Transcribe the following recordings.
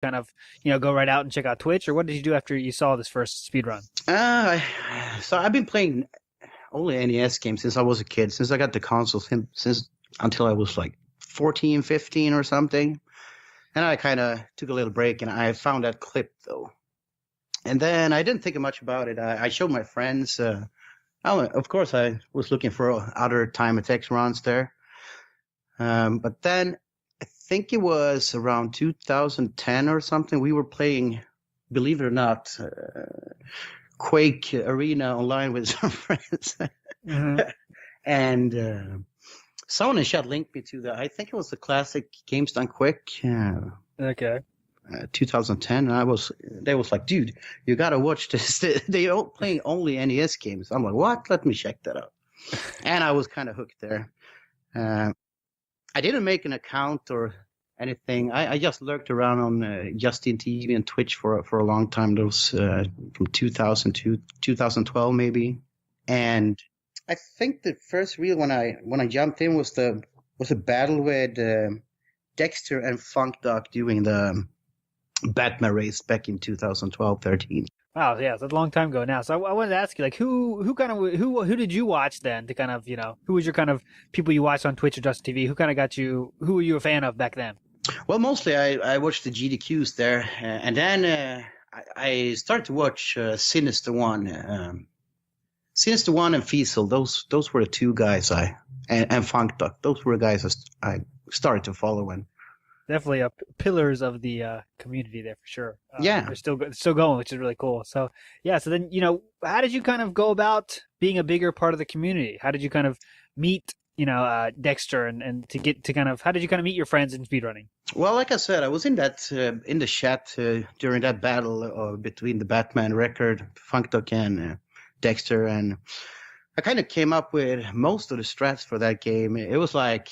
kind of, go right out and check out Twitch, or what did you do after you saw this first speed run? So I've been playing only NES games since I was a kid, since I got the console, since until I was like 14, 15 or something. And I kind of took a little break, and I found that clip, though. And then I didn't think much about it. I showed my friends. Of course, I was looking for other time attacks runs there. But then I think it was around 2010 or something. We were playing, believe it or not, Quake Arena online with some friends. Mm-hmm. And someone in chat linked me to I think it was the classic Games Done Quick. Okay. 2010, and they was like, dude, you gotta watch this. They are playing only NES games. I'm like, what? Let me check that out. And I was kind of hooked there. I didn't make an account or anything. I just lurked around on Justin TV and Twitch for a long time. Those from 2000 to 2012 maybe. And I think the first real when I jumped in was a battle with Dexter and Funk Duck doing the Batman race back in 2012-13. Wow, yeah, that's a long time ago now. So I wanted to ask you, like, who did you watch then to kind of, who was your kind of people you watched on Twitch or Just TV? Who kind of got you? Who were you a fan of back then? Well, mostly I watched the GDQs there, and then I started to watch Sinister One. Sinister One and Fiesel, those were the two guys and Funk Duck. Those were the guys I started to follow. And definitely pillars of the community there for sure. Yeah, they're still going, which is really cool. So yeah, so then how did you kind of go about being a bigger part of the community? How did you kind of meet Dexter and to get to kind of how did you kind of meet your friends in speedrunning? Well, like I said, I was in the chat during that battle between the Batman record, Funk Duck and Dexter, and I kind of came up with most of the strats for that game. It was like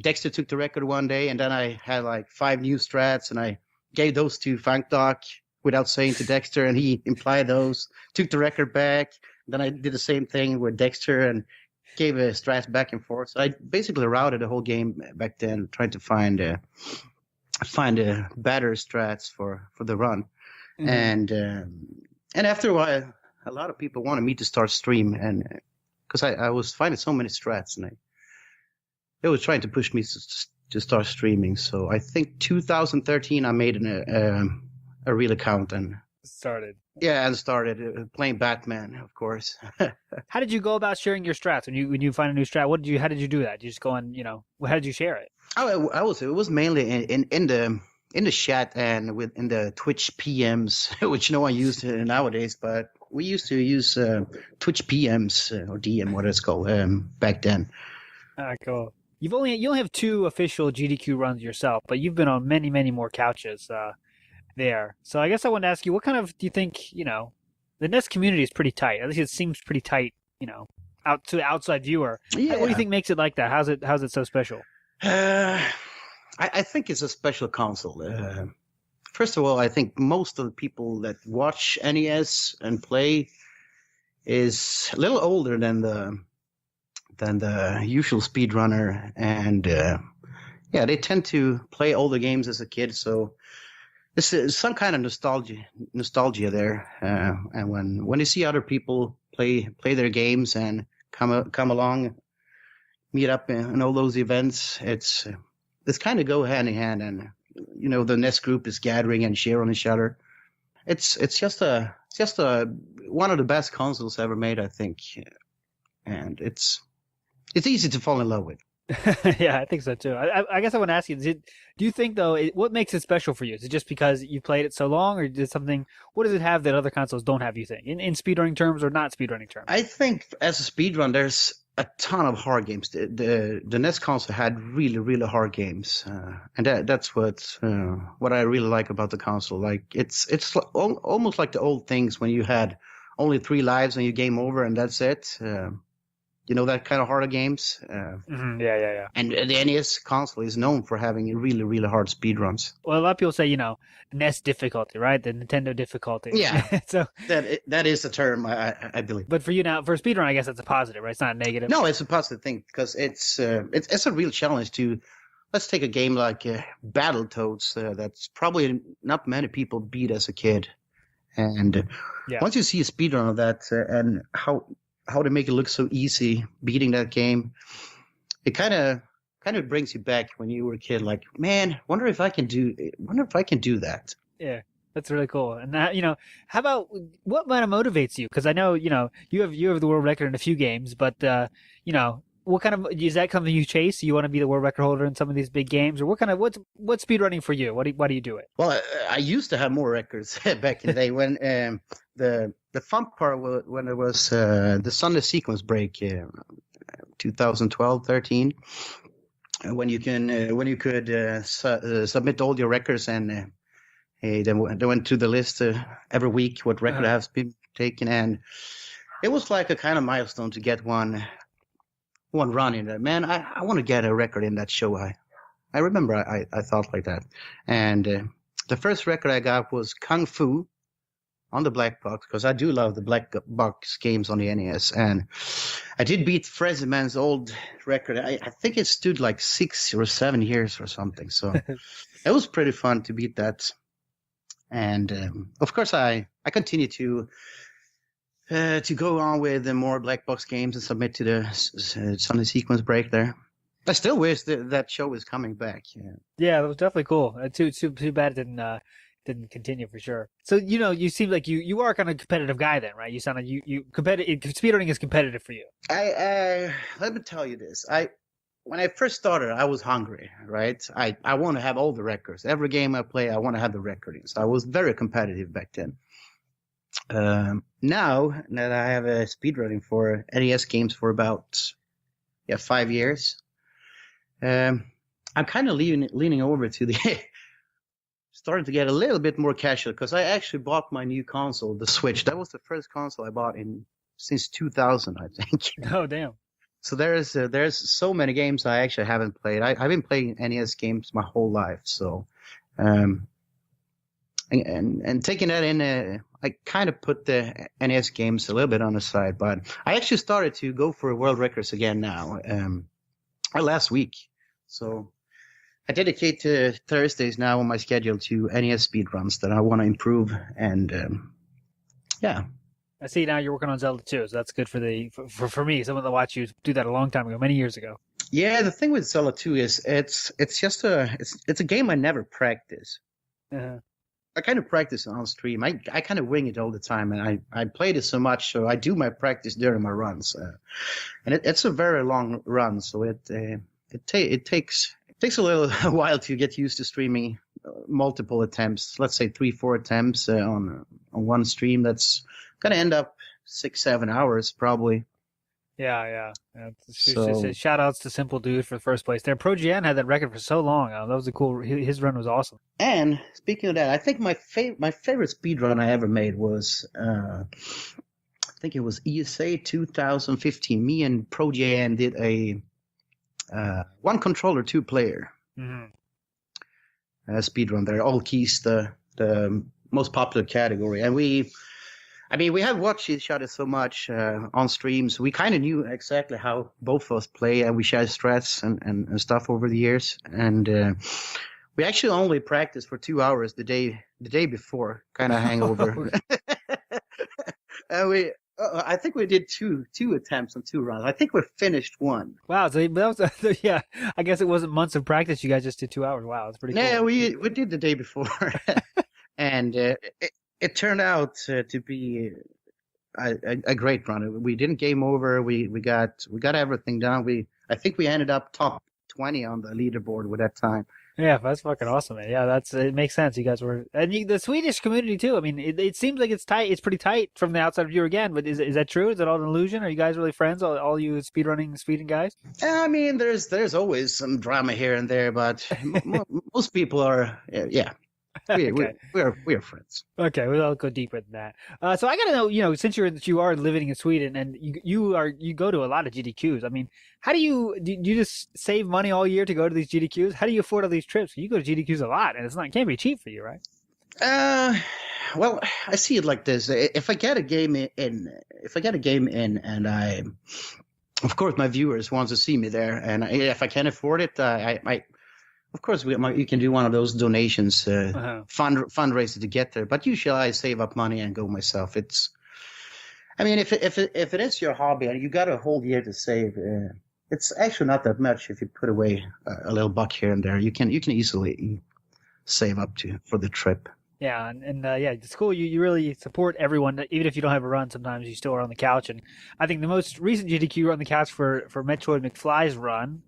Dexter took the record one day, and then I had like 5 new strats, and I gave those to Funk Duck without saying to Dexter, and he implied those, took the record back. Then I did the same thing with Dexter and gave strats back and forth. So I basically routed the whole game back then, trying to find better strats for the run. Mm-hmm. And after a while, a lot of people wanted me to start stream, and because I was finding so many strats, and they were trying to push me to start streaming. So I think 2013 I made a real account and started. Yeah, and started playing Batman, of course. How did you go about sharing your strats when you find a new strat? How did you do that? Did you just go on, how did you share it? It was mainly in the chat and in the Twitch PMs, which no one used nowadays, but we used to use Twitch PMs or DM, what it's called, back then. Cool. You only have 2 official GDQ runs yourself, but you've been on many, many more couches there. So I guess I wanted to ask you, what kind of do you think, the NES community is pretty tight. At least it seems pretty tight, out to the outside viewer. Yeah. What do you think makes it like that? How's it so special? I think it's a special console. First of all, I think most of the people that watch NES and play is a little older than the usual speedrunner, and they tend to play older games as a kid. So there's some kind of nostalgia there. And when you see other people play their games and come along, meet up in all those events, it's kind of go hand in hand, and the NES group is gathering and cheer on each other. It's just one of the best consoles ever made, I think, and it's easy to fall in love with. Yeah, I think so too. I guess I want to ask you: do you think though, what makes it special for you? Is it just because you played it so long, or is something? What does it have that other consoles don't have? You think in speedrunning terms or not speedrunning terms? I think as a speedrun, there's a ton of hard games. The NES console had really, really hard games, and that's what I really like about the console. Like it's almost like the old things when you had only 3 lives and you game over and that's it. That kind of harder games. Yeah. And the NES console is known for having really, really hard speedruns. Well, a lot of people say, NES difficulty, right? The Nintendo difficulty. Yeah. So that is the term, I believe. But for you now, for a speedrun, I guess that's a positive, right? It's not a negative. No, it's a positive thing because it's a real challenge to let's take a game like Battletoads. That's probably not many people beat as a kid. And Yeah. once you see a speedrun of that and how they make it look so easy beating that game, it kind of brings you back when you were a kid. Like, man, wonder if I can do that. Yeah, that's really cool. And that, how about what kind of motivates you? Because I know, you have the world record in a few games, but what kind of is that something you chase? You want to be the world record holder in some of these big games, or what's speedrunning for you? Why do you do it? Well, I used to have more records back in the day when the fun part was when it was the Sunday sequence break, 2012, 13. When you could submit all your records and they went to the list every week what record has been taken, and it was like a kind of milestone to get one run in there. Man, I want to get a record in that show. I remember I thought like that, and the first record I got was Kung Fu on the black box, because I do love the black box games on the NES, and I did beat Man's old record. I think it stood like 6 or 7 years or something, so it was pretty fun to beat that. And of course I continue to go on with the more black box games and submit to the Sunday sequence break there. I still wish that show was coming back. Yeah, that was definitely cool. Too bad it didn't continue for sure. So you seem like you are kind of a competitive guy then, right? You sound like you competitive. Speedrunning is competitive for you. Let me tell you this. When I first started, I was hungry, right? I want to have all the records. Every game I play, I want to have the recordings. I was very competitive back then. Now that I have a speedrunning for NES games for about 5 years, I'm kind of leaning over to the starting to get a little bit more casual, because I actually bought my new console, the Switch. That was the first console I bought since 2000, I think. Oh, damn. So there's so many games I actually haven't played. I've been playing NES games my whole life. So, and taking that in, I kind of put the NES games a little bit on the side. But I actually started to go for world records again now, last week. So I dedicate Thursdays now on my schedule to NES speedruns that I want to improve. And yeah. I see now you're working on Zelda 2, so that's good for me, someone that watched you do that a long time ago, many years ago. Yeah, the thing with Zelda 2 is it's just a game I never practice. Uh-huh. I kind of practice on stream. I kind of wing it all the time, and I played it so much, so I do my practice during my runs. And it's a very long run, so it takes a little while to get used to streaming multiple attempts. Let's say 3-4 attempts on one stream. That's gonna end up 6-7 hours probably. Yeah. So, Shout outs to Simple Dude for the first place there. Pro GN had that record for so long. That was a cool. His run was awesome. and speaking of that, I think my favorite speed run I ever made was I think it was ESA 2015. Me and Pro JN did a one controller, 2 player speed run there. All keys, the most popular category, and we have watched each other so much on streams. We kind of knew exactly how both of us play, and we shared strats and stuff over the years. And we actually only practiced for 2 hours the day before, kind of hangover. And I think we did two attempts on 2 runs. I think we finished one. Wow, so that was yeah. I guess it wasn't months of practice. You guys just did 2 hours. Wow, that's pretty cool. Yeah, we did the day before, and it turned out to be a great run. We didn't game over. We got everything done. I think we ended up top 20 on the leaderboard with that time. Yeah, that's fucking awesome, man. Yeah, it makes sense. You guys were, and the Swedish community too. I mean, it seems like it's tight. It's pretty tight from the outside view again. But is that true? Is it all an illusion? Are you guys really friends? All you speedrunning Sweden guys? I mean, there's always some drama here and there, but most people are we're friends. Okay, we'll go deeper than that. So I gotta know, since you are living in Sweden and you go to a lot of GDQs. I mean, how do you just save money all year to go to these GDQs? How do you afford all these trips? You go to GDQs a lot, and it can't be cheap for you, right? Well, I see it like this. If I get a game in, and of course, my viewers want to see me there, and if I can afford it, I of course, you can do one of those donations, Uh-huh. fundraiser to get there. But usually, I save up money and go myself. I mean, if it is your hobby and you got a whole year to save, it's actually not that much if you put away a little buck here and there. You can easily save up to for the trip. Yeah, and yeah, it's cool. You really support everyone, even if you don't have a run. Sometimes you still are on the couch, and I think the most recent GDQ on the couch for Metroid McFly's run